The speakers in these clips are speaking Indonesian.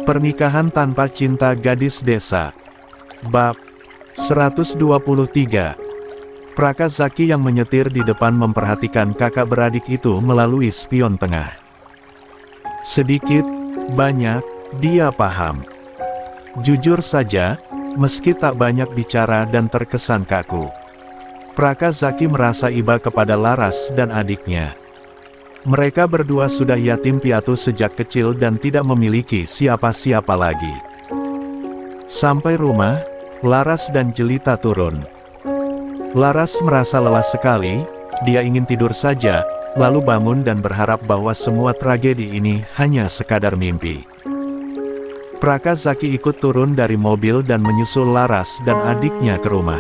Pernikahan tanpa cinta gadis desa. Bab 123. Prakazaki yang menyetir di depan memperhatikan kakak beradik itu melalui spion tengah. Sedikit, banyak, dia paham. Jujur saja, meski tak banyak bicara dan terkesan kaku, Prakazaki merasa iba kepada Laras dan adiknya. Mereka berdua sudah yatim piatu sejak kecil dan tidak memiliki siapa-siapa lagi. Sampai rumah, Laras dan Jelita turun. Laras merasa lelah sekali, dia ingin tidur saja, lalu bangun dan berharap bahwa semua tragedi ini hanya sekadar mimpi. Prakazaki ikut turun dari mobil dan menyusul Laras dan adiknya ke rumah.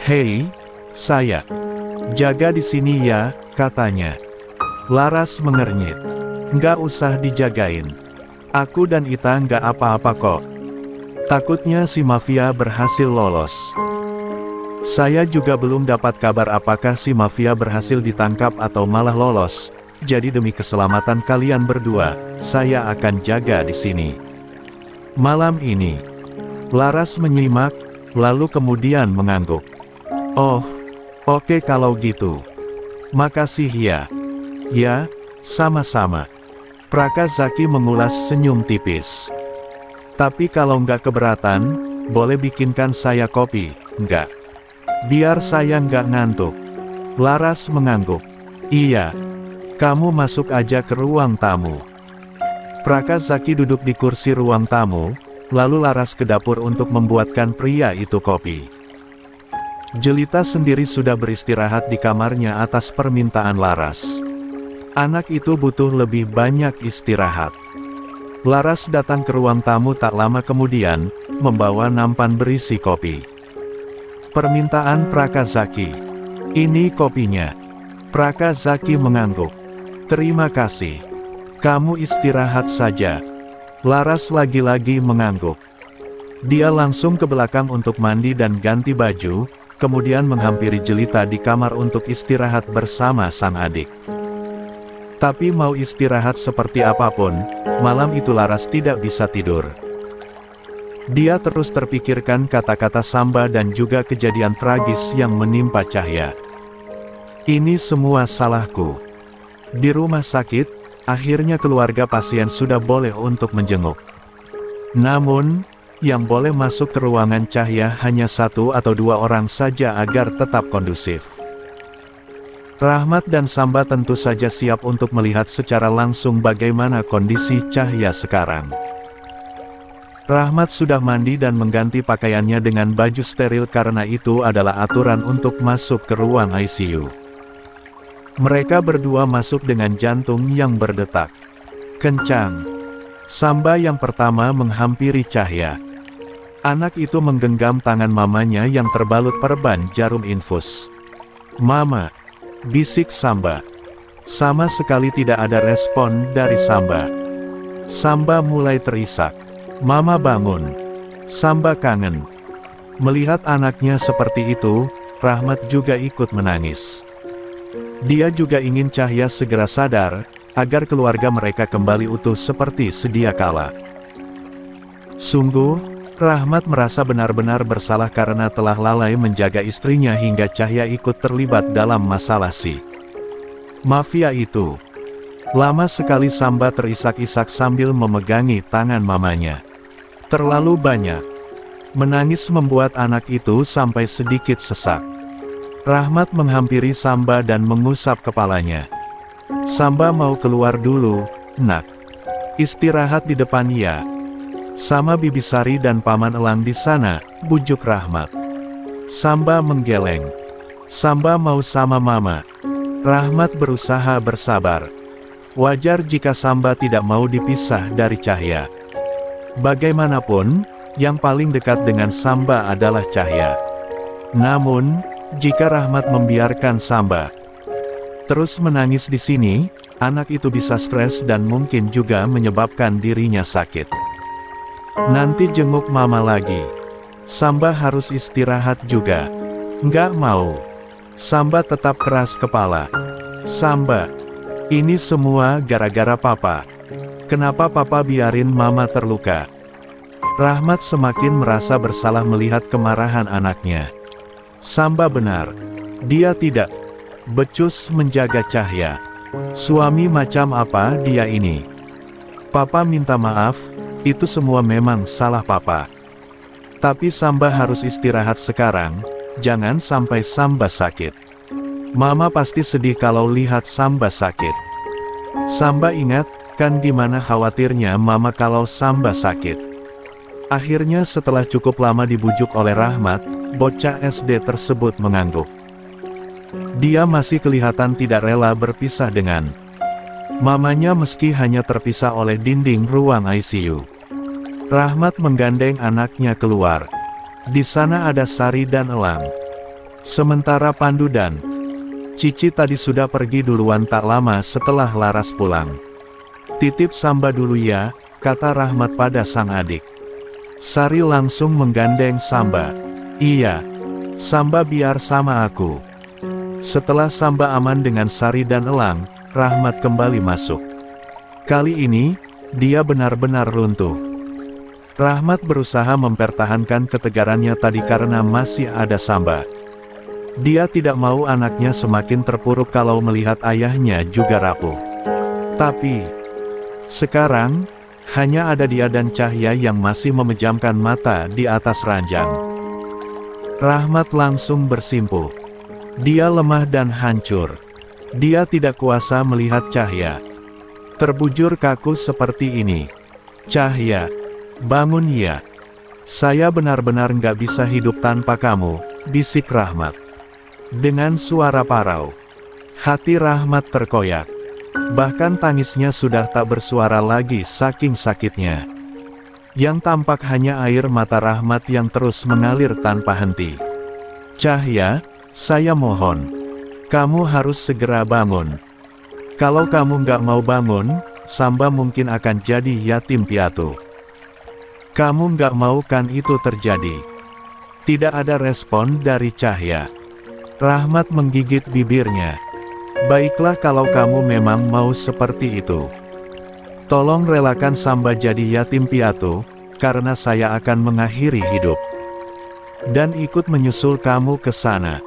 "Hei, saya. Jaga di sini ya," katanya. Laras mengernyit. "Nggak usah dijagain. Aku dan Ita nggak apa-apa kok." Takutnya si mafia berhasil lolos. "Saya juga belum dapat kabar apakah si mafia berhasil ditangkap atau malah lolos. Jadi demi keselamatan kalian berdua, saya akan jaga di sini malam ini." Laras menyimak, lalu kemudian mengangguk. "Oh, oke kalau gitu. Makasih ya." "Ya, sama-sama." Prakazaki mengulas senyum tipis. "Tapi kalau nggak keberatan, boleh bikinkan saya kopi, nggak? Biar saya nggak ngantuk." Laras mengangguk. "Iya. Kamu masuk aja ke ruang tamu." Prakazaki duduk di kursi ruang tamu, lalu Laras ke dapur untuk membuatkan pria itu kopi. Jelita sendiri sudah beristirahat di kamarnya atas permintaan Laras. Anak itu butuh lebih banyak istirahat. Laras datang ke ruang tamu tak lama kemudian, membawa nampan berisi kopi. Permintaan Prakazaki. "Ini kopinya." Prakazaki mengangguk. "Terima kasih. Kamu istirahat saja." Laras lagi-lagi mengangguk. Dia langsung ke belakang untuk mandi dan ganti baju, kemudian menghampiri Jelita di kamar untuk istirahat bersama sang adik. Tapi mau istirahat seperti apapun, malam itu Laras tidak bisa tidur. Dia terus terpikirkan kata-kata Samba dan juga kejadian tragis yang menimpa Cahya. "Ini semua salahku." Di rumah sakit, akhirnya keluarga pasien sudah boleh untuk menjenguk. Namun, yang boleh masuk ke ruangan Cahya hanya 1 atau 2 orang saja agar tetap kondusif. Rahmat dan Samba tentu saja siap untuk melihat secara langsung bagaimana kondisi Cahya sekarang. Rahmat sudah mandi dan mengganti pakaiannya dengan baju steril karena itu adalah aturan untuk masuk ke ruang ICU. Mereka berdua masuk dengan jantung yang berdetak kencang. Samba yang pertama menghampiri Cahya. Anak itu menggenggam tangan mamanya yang terbalut perban jarum infus. "Mama," bisik Samba. Sama sekali tidak ada respon dari Samba. Samba mulai terisak. "Mama bangun. Samba kangen." Melihat anaknya seperti itu, Rahmat juga ikut menangis. Dia juga ingin Cahya segera sadar, agar keluarga mereka kembali utuh seperti sedia kala. Sungguh, Rahmat merasa benar-benar bersalah karena telah lalai menjaga istrinya hingga Cahya ikut terlibat dalam masalah si mafia itu. Lama sekali Samba terisak-isak sambil memegangi tangan mamanya. Terlalu banyak. Menangis membuat anak itu sampai sedikit sesak. Rahmat menghampiri Samba dan mengusap kepalanya. "Samba mau keluar dulu, nak. Istirahat di depan ya. Sama Bibi Sari dan Paman Elang di sana," bujuk Rahmat. Samba menggeleng. "Samba mau sama Mama." Rahmat berusaha bersabar. Wajar jika Samba tidak mau dipisah dari Cahya. Bagaimanapun, yang paling dekat dengan Samba adalah Cahya. Namun, jika Rahmat membiarkan Samba terus menangis di sini, anak itu bisa stres dan mungkin juga menyebabkan dirinya sakit. "Nanti jenguk Mama lagi. Samba harus istirahat juga." "Nggak mau." Samba tetap keras kepala. "Samba, ini semua gara-gara Papa. Kenapa papa biarin mama terluka? Rahmat semakin merasa bersalah melihat kemarahan anaknya. Samba benar. Dia tidak becus menjaga Cahya. Suami macam apa dia ini? Papa minta maaf, itu semua memang salah papa. Tapi Samba harus istirahat sekarang, jangan sampai Samba sakit. Mama pasti sedih kalau lihat Samba sakit. Samba ingat, kan gimana khawatirnya mama kalau Samba sakit. Akhirnya setelah cukup lama dibujuk oleh Rahmat, bocah SD tersebut mengangguk. Dia masih kelihatan tidak rela berpisah dengan mamanya meski hanya terpisah oleh dinding ruang ICU. Rahmat menggandeng anaknya keluar. Di sana ada Sari dan Elang. Sementara Pandu dan Cici tadi sudah pergi duluan tak lama setelah Laras pulang. Titip Samba dulu ya, kata Rahmat pada sang adik. Sari langsung menggandeng Samba. Iya, Samba biar sama aku. Setelah Samba aman dengan Sari dan Elang, Rahmat kembali masuk. Kali ini, dia benar-benar runtuh. Rahmat berusaha mempertahankan ketegarannya tadi karena masih ada Samba. Dia tidak mau anaknya semakin terpuruk kalau melihat ayahnya juga rapuh. Tapi, sekarang, hanya ada dia dan Cahya yang masih memejamkan mata di atas ranjang. Rahmat langsung bersimpuh. Dia lemah dan hancur. Dia tidak kuasa melihat Cahya terbujur kaku seperti ini. Cahya, bangun ya. Saya benar-benar nggak bisa hidup tanpa kamu, bisik Rahmat. Dengan suara parau. Hati Rahmat terkoyak. Bahkan tangisnya sudah tak bersuara lagi saking sakitnya. Yang tampak hanya air mata Rahmat yang terus mengalir tanpa henti. Cahya, saya mohon. Kamu harus segera bangun. Kalau kamu nggak mau bangun, Samba mungkin akan jadi yatim piatu. Kamu nggak mau kan itu terjadi? Tidak ada respon dari Cahya. Rahmat menggigit bibirnya. Baiklah kalau kamu memang mau seperti itu. Tolong relakan Samba jadi yatim piatu, karena saya akan mengakhiri hidup. Dan ikut menyusul kamu ke sana.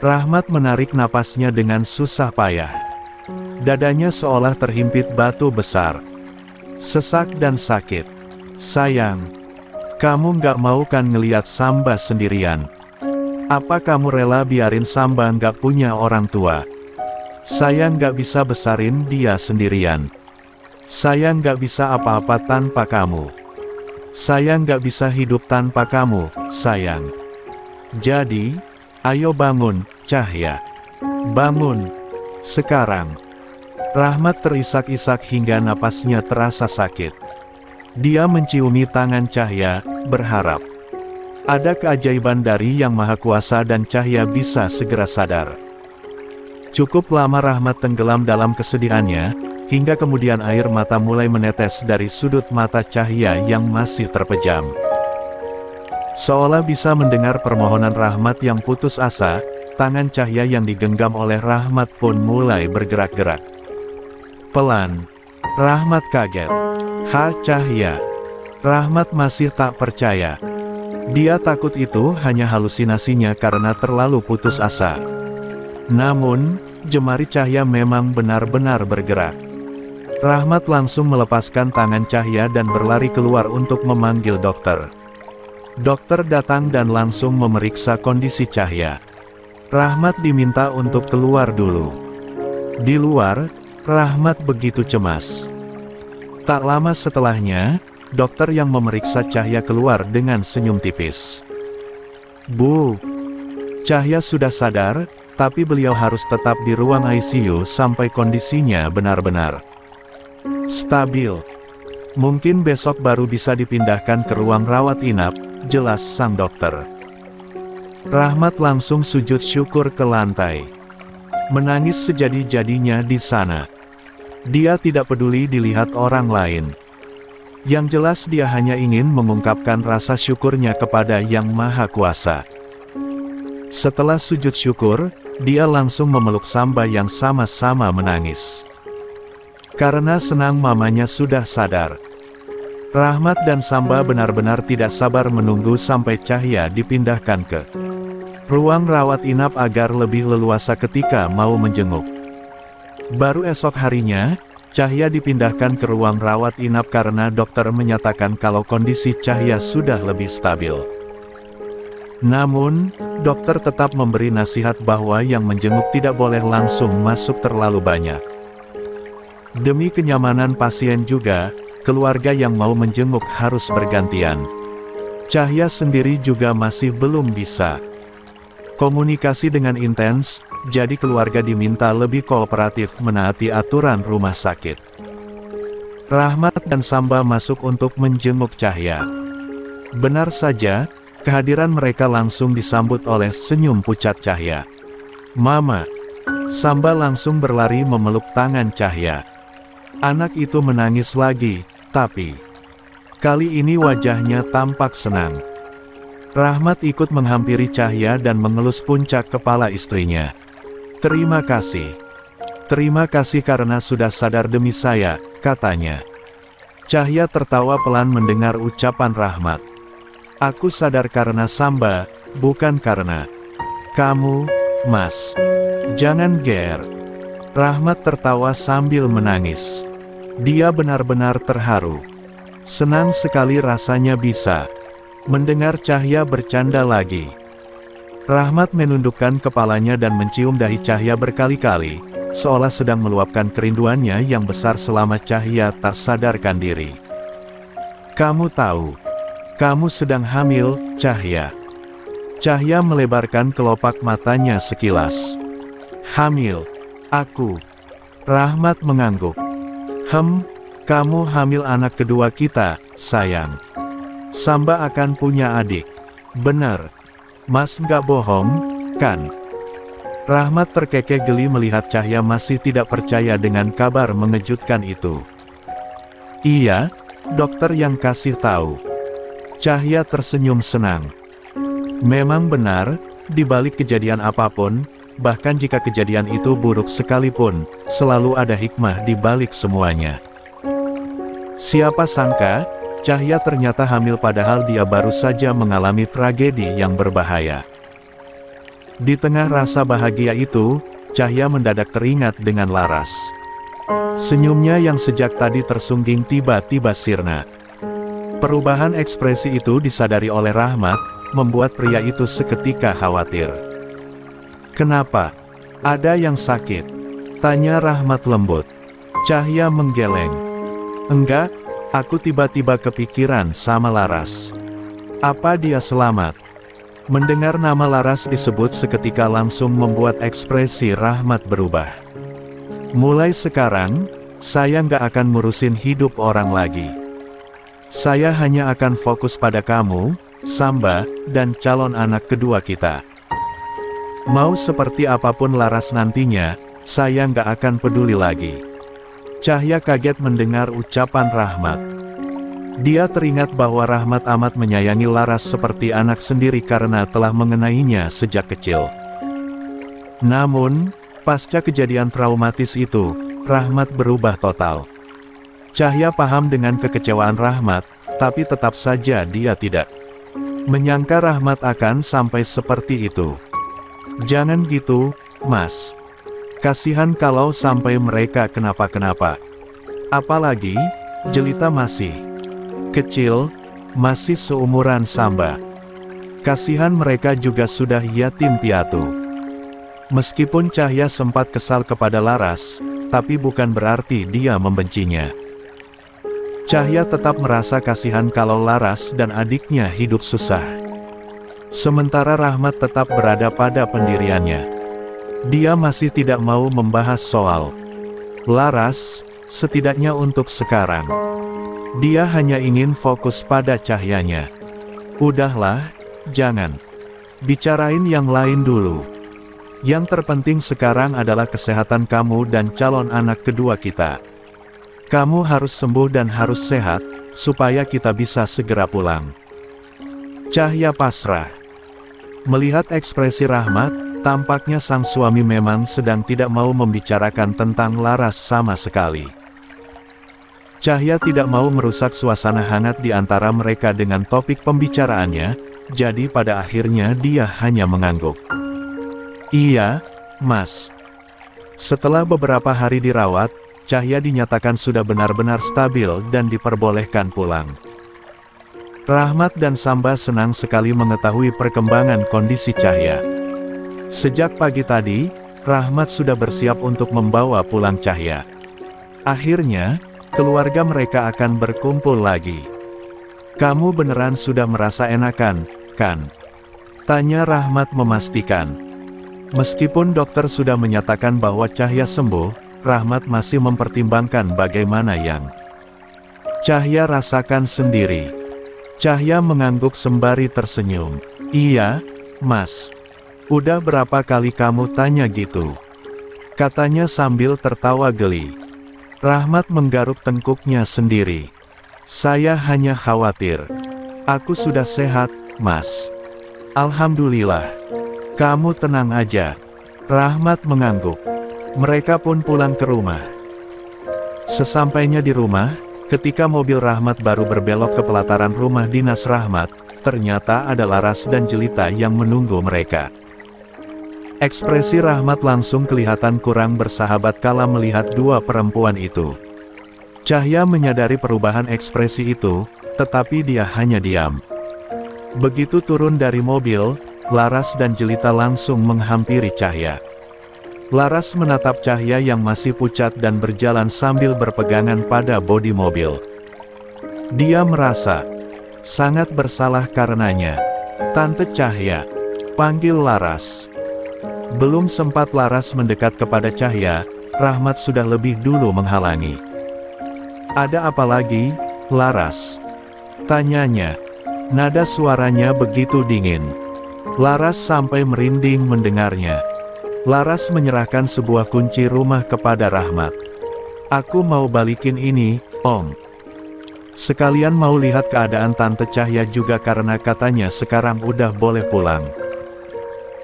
Rahmat menarik napasnya dengan susah payah. Dadanya seolah terhimpit batu besar. Sesak dan sakit. Sayang, kamu nggak mau kan ngeliat Samba sendirian? Apa kamu rela biarin Samba nggak punya orang tua? Saya nggak bisa besarin dia sendirian. Saya nggak bisa apa-apa tanpa kamu. Saya nggak bisa hidup tanpa kamu, sayang. Jadi, ayo bangun, Cahya. Bangun. Sekarang. Rahmat terisak-isak hingga napasnya terasa sakit. Dia menciumi tangan Cahya, berharap ada keajaiban dari Yang Maha Kuasa dan Cahya bisa segera sadar. Cukup lama Rahmat tenggelam dalam kesedihannya, hingga kemudian air mata mulai menetes dari sudut mata Cahya yang masih terpejam. Seolah bisa mendengar permohonan Rahmat yang putus asa, tangan Cahya yang digenggam oleh Rahmat pun mulai bergerak-gerak. Pelan, Rahmat kaget. Cahya. Rahmat masih tak percaya. Dia takut itu hanya halusinasinya karena terlalu putus asa. Namun, jemari Cahya memang benar-benar bergerak. Rahmat langsung melepaskan tangan Cahya dan berlari keluar untuk memanggil dokter. Dokter datang dan langsung memeriksa kondisi Cahya. Rahmat diminta untuk keluar dulu. Di luar, Rahmat begitu cemas. Tak lama setelahnya, dokter yang memeriksa Cahya keluar dengan senyum tipis. Bu, Cahya sudah sadar, tapi beliau harus tetap di ruang ICU sampai kondisinya benar-benar stabil. Mungkin besok baru bisa dipindahkan ke ruang rawat inap, jelas sang dokter. Rahmat langsung sujud syukur ke lantai. Menangis sejadi-jadinya di sana. Dia tidak peduli dilihat orang lain. Yang jelas dia hanya ingin mengungkapkan rasa syukurnya kepada Yang Maha Kuasa. Setelah sujud syukur, dia langsung memeluk Samba yang sama-sama menangis. Karena senang mamanya sudah sadar. Rahmat dan Samba benar-benar tidak sabar menunggu sampai Cahya dipindahkan ke ruang rawat inap agar lebih leluasa ketika mau menjenguk. Baru esok harinya, Cahya dipindahkan ke ruang rawat inap karena dokter menyatakan kalau kondisi Cahya sudah lebih stabil. Namun, dokter tetap memberi nasihat bahwa yang menjenguk tidak boleh langsung masuk terlalu banyak. Demi kenyamanan pasien juga, keluarga yang mau menjenguk harus bergantian. Cahya sendiri juga masih belum bisa komunikasi dengan intens, jadi keluarga diminta lebih kooperatif menaati aturan rumah sakit. Rahmat dan Samba masuk untuk menjenguk Cahya. Benar saja, kehadiran mereka langsung disambut oleh senyum pucat Cahya. "Mama." Samba langsung berlari memeluk tangan Cahya. Anak itu menangis lagi, tapi kali ini wajahnya tampak senang. Rahmat ikut menghampiri Cahya dan mengelus puncak kepala istrinya. "Terima kasih. Terima kasih karena sudah sadar demi saya," katanya. Cahya tertawa pelan mendengar ucapan Rahmat. "Aku sadar karena Samba, bukan karena kamu, Mas. Jangan ger." Rahmat tertawa sambil menangis. Dia benar-benar terharu. Senang sekali rasanya bisa mendengar Cahya bercanda lagi. Rahmat menundukkan kepalanya dan mencium dahi Cahya berkali-kali, seolah sedang meluapkan kerinduannya yang besar selama Cahya tak sadarkan diri. "Kamu tahu, kamu sedang hamil, Cahya." Cahya melebarkan kelopak matanya sekilas. "Hamil? Aku?" Rahmat mengangguk. Kamu hamil anak kedua kita, sayang. Samba akan punya adik. Benar. Mas nggak bohong, kan?" Rahmat terkekeh geli melihat Cahya masih tidak percaya dengan kabar mengejutkan itu. "Iya, dokter yang kasih tahu." Cahya tersenyum senang. Memang benar, di balik kejadian apapun, bahkan jika kejadian itu buruk sekalipun, selalu ada hikmah di balik semuanya. Siapa sangka, Cahya ternyata hamil padahal dia baru saja mengalami tragedi yang berbahaya. Di tengah rasa bahagia itu, Cahya mendadak teringat dengan Laras. Senyumnya yang sejak tadi tersungging tiba-tiba sirna. Perubahan ekspresi itu disadari oleh Rahmat, membuat pria itu seketika khawatir. "Kenapa? Ada yang sakit?" tanya Rahmat lembut. Cahya menggeleng. "Enggak, aku tiba-tiba kepikiran sama Laras. Apa dia selamat?" Mendengar nama Laras disebut seketika langsung membuat ekspresi Rahmat berubah. "Mulai sekarang, saya nggak akan ngurusin hidup orang lagi. Saya hanya akan fokus pada kamu, Samba, dan calon anak kedua kita. Mau seperti apapun Laras nantinya, saya nggak akan peduli lagi." Cahya kaget mendengar ucapan Rahmat. Dia teringat bahwa Rahmat amat menyayangi Laras seperti anak sendiri karena telah mengenainya sejak kecil. Namun, pasca kejadian traumatis itu, Rahmat berubah total. Cahya paham dengan kekecewaan Rahmat, tapi tetap saja dia tidak menyangka Rahmat akan sampai seperti itu. "Jangan gitu, Mas. Kasihan kalau sampai mereka kenapa-kenapa. Apalagi, jelita masih kecil, masih seumuran Samba. Kasihan mereka juga sudah yatim piatu." Meskipun Cahya sempat kesal kepada Laras, tapi bukan berarti dia membencinya. Cahya tetap merasa kasihan kalau Laras dan adiknya hidup susah. Sementara Rahmat tetap berada pada pendiriannya. Dia masih tidak mau membahas soal Laras, setidaknya untuk sekarang. Dia hanya ingin fokus pada Cahyanya. "Udahlah, jangan bicarain yang lain dulu. Yang terpenting sekarang adalah kesehatan kamu dan calon anak kedua kita. Kamu harus sembuh dan harus sehat, supaya kita bisa segera pulang." Cahya pasrah. Melihat ekspresi Rahmat, tampaknya sang suami memang sedang tidak mau membicarakan tentang Laras sama sekali. Cahya tidak mau merusak suasana hangat di antara mereka dengan topik pembicaraannya, jadi pada akhirnya dia hanya mengangguk. Iya, Mas. Setelah beberapa hari dirawat, Cahya dinyatakan sudah benar-benar stabil dan diperbolehkan pulang. Rahmat dan Samba senang sekali mengetahui perkembangan kondisi Cahya. Sejak pagi tadi, Rahmat sudah bersiap untuk membawa pulang Cahya. Akhirnya, keluarga mereka akan berkumpul lagi. Kamu beneran sudah merasa enakan, kan? Tanya Rahmat memastikan. Meskipun dokter sudah menyatakan bahwa Cahya sembuh, Rahmat masih mempertimbangkan bagaimana yang Cahya rasakan sendiri. Cahya mengangguk sembari tersenyum. Iya, Mas. Udah berapa kali kamu tanya gitu? Katanya sambil tertawa geli. Rahmat menggaruk tengkuknya sendiri. Saya hanya khawatir. Aku sudah sehat, Mas. Alhamdulillah. Kamu tenang aja. Rahmat mengangguk. Mereka pun pulang ke rumah. Sesampainya di rumah, ketika mobil Rahmat baru berbelok ke pelataran rumah dinas Rahmat, ternyata ada Laras dan Jelita yang menunggu mereka. Ekspresi Rahmat langsung kelihatan kurang bersahabat kala melihat dua perempuan itu. Cahya menyadari perubahan ekspresi itu, tetapi dia hanya diam. Begitu turun dari mobil, Laras dan Jelita langsung menghampiri Cahya. Laras menatap Cahya yang masih pucat dan berjalan sambil berpegangan pada bodi mobil. Dia merasa sangat bersalah karenanya. Tante Cahya, panggil Laras. Belum sempat Laras mendekat kepada Cahya, Rahmat sudah lebih dulu menghalangi. Ada apa lagi, Laras? Tanyanya. Nada suaranya begitu dingin. Laras sampai merinding mendengarnya. Laras menyerahkan sebuah kunci rumah kepada Rahmat. Aku mau balikin ini, Om. Sekalian mau lihat keadaan Tante Cahya juga karena katanya sekarang udah boleh pulang.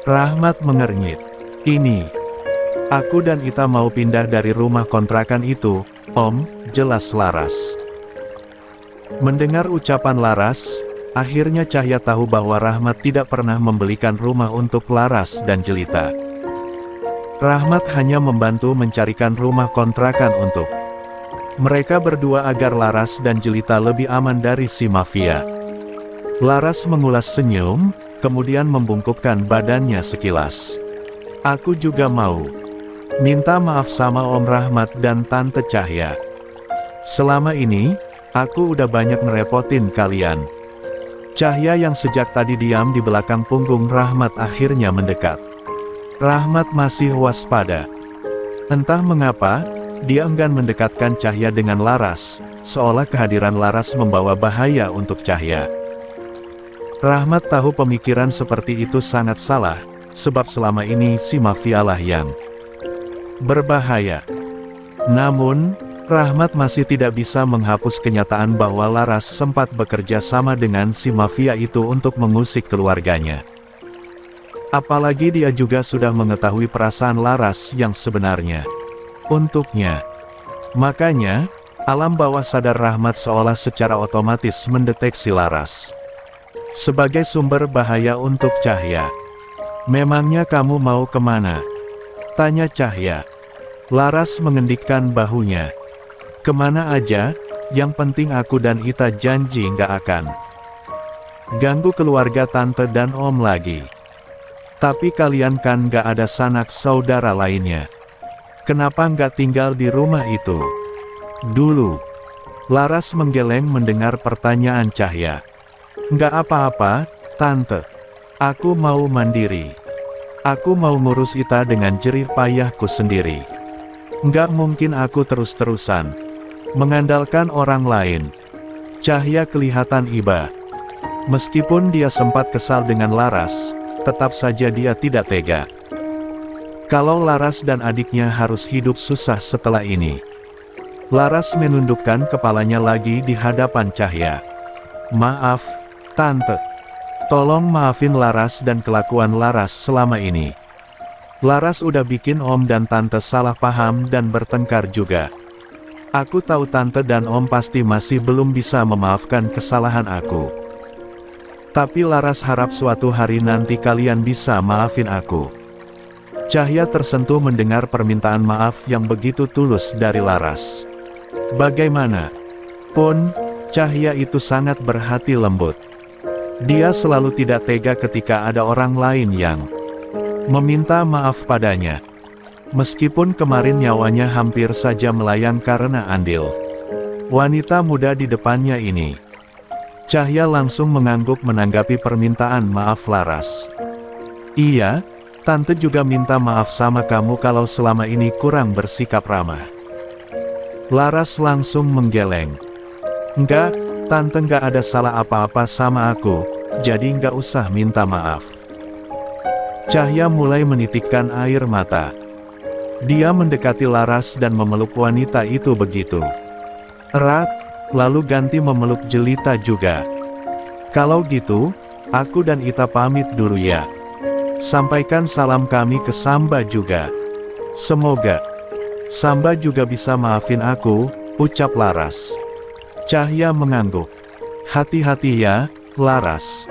Rahmat mengernyit. Ini. Aku dan Ita mau pindah dari rumah kontrakan itu, Om, jelas Laras. Mendengar ucapan Laras, akhirnya Cahya tahu bahwa Rahmat tidak pernah membelikan rumah untuk Laras dan Jelita. Rahmat hanya membantu mencarikan rumah kontrakan untuk mereka berdua agar Laras dan Jelita lebih aman dari si mafia. Laras mengulas senyum, kemudian membungkukkan badannya sekilas. Aku juga mau minta maaf sama Om Rahmat dan Tante Cahya. Selama ini, aku udah banyak ngerepotin kalian. Cahya yang sejak tadi diam di belakang punggung Rahmat akhirnya mendekat. Rahmat masih waspada. Entah mengapa, dia enggan mendekatkan Cahya dengan Laras, seolah kehadiran Laras membawa bahaya untuk Cahya. Rahmat tahu pemikiran seperti itu sangat salah, sebab selama ini si mafialah yang berbahaya. Namun, Rahmat masih tidak bisa menghapus kenyataan bahwa Laras sempat bekerja sama dengan si mafia itu untuk mengusik keluarganya. Apalagi dia juga sudah mengetahui perasaan Laras yang sebenarnya untuknya. Makanya, alam bawah sadar Rahmat seolah secara otomatis mendeteksi Laras sebagai sumber bahaya untuk Cahya. Memangnya kamu mau kemana? Tanya Cahya. Laras mengendikkan bahunya. Kemana aja, yang penting aku dan Ita janji nggak akan ganggu keluarga Tante dan Om lagi. Tapi kalian kan nggak ada sanak saudara lainnya. Kenapa nggak tinggal di rumah itu dulu? Laras menggeleng mendengar pertanyaan Cahya. Nggak apa-apa, Tante. Aku mau mandiri. Aku mau ngurus Ita dengan jerih payahku sendiri. Nggak mungkin aku terus-terusan mengandalkan orang lain. Cahya kelihatan iba. Meskipun dia sempat kesal dengan Laras, tetap saja dia tidak tega. Kalau Laras dan adiknya harus hidup susah setelah ini. Laras menundukkan kepalanya lagi di hadapan Cahya. Maaf, Tante. Tolong maafin Laras dan kelakuan Laras selama ini. Laras udah bikin Om dan Tante salah paham dan bertengkar juga. Aku tahu Tante dan Om pasti masih belum bisa memaafkan kesalahan aku. Tapi Laras harap suatu hari nanti kalian bisa maafin aku. Cahya tersentuh mendengar permintaan maaf yang begitu tulus dari Laras. Bagaimana pun, Cahya itu sangat berhati lembut. Dia selalu tidak tega ketika ada orang lain yang meminta maaf padanya. Meskipun kemarin nyawanya hampir saja melayang karena andil wanita muda di depannya ini. Cahya langsung mengangguk menanggapi permintaan maaf Laras. Iya, Tante juga minta maaf sama kamu kalau selama ini kurang bersikap ramah. Laras langsung menggeleng. Enggak, Tante nggak ada salah apa-apa sama aku, jadi nggak usah minta maaf. Cahya mulai menitikkan air mata. Dia mendekati Laras dan memeluk wanita itu begitu erat, lalu ganti memeluk Jelita juga. Kalau gitu, aku dan Ita pamit dulu ya. Sampaikan salam kami ke Samba juga. Semoga Samba juga bisa maafin aku, ucap Laras. Cahya mengangguk. Hati-hati ya, Laras.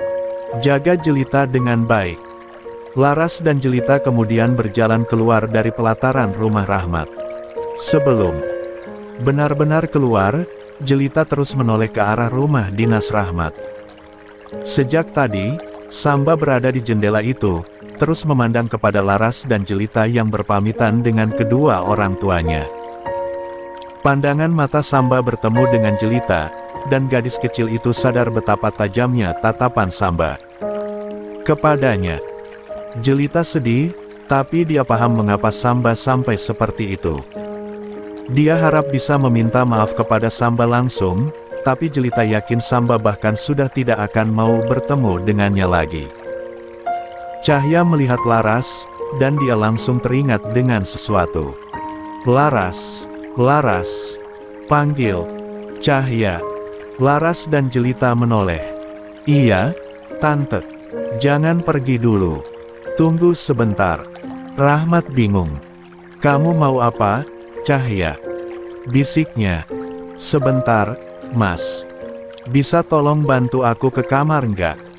Jaga Jelita dengan baik. Laras dan Jelita kemudian berjalan keluar dari pelataran rumah Rahmat. Sebelum benar-benar keluar, Jelita terus menoleh ke arah rumah dinas Rahmat. Sejak tadi, Samba berada di jendela itu, terus memandang kepada Laras dan Jelita yang berpamitan dengan kedua orang tuanya. Pandangan mata Samba bertemu dengan Jelita, dan gadis kecil itu sadar betapa tajamnya tatapan Samba kepadanya. Jelita sedih, tapi dia paham mengapa Samba sampai seperti itu. Dia harap bisa meminta maaf kepada Samba langsung, tapi Jelita yakin Samba bahkan sudah tidak akan mau bertemu dengannya lagi. Cahya melihat Laras, dan dia langsung teringat dengan sesuatu. Laras, Laras, panggil Cahya. Laras dan Jelita menoleh. Iya, Tante. Jangan pergi dulu. Tunggu sebentar. Rahmat bingung. Kamu mau apa, Cahya? Bisiknya. Sebentar, Mas. Bisa tolong bantu aku ke kamar nggak?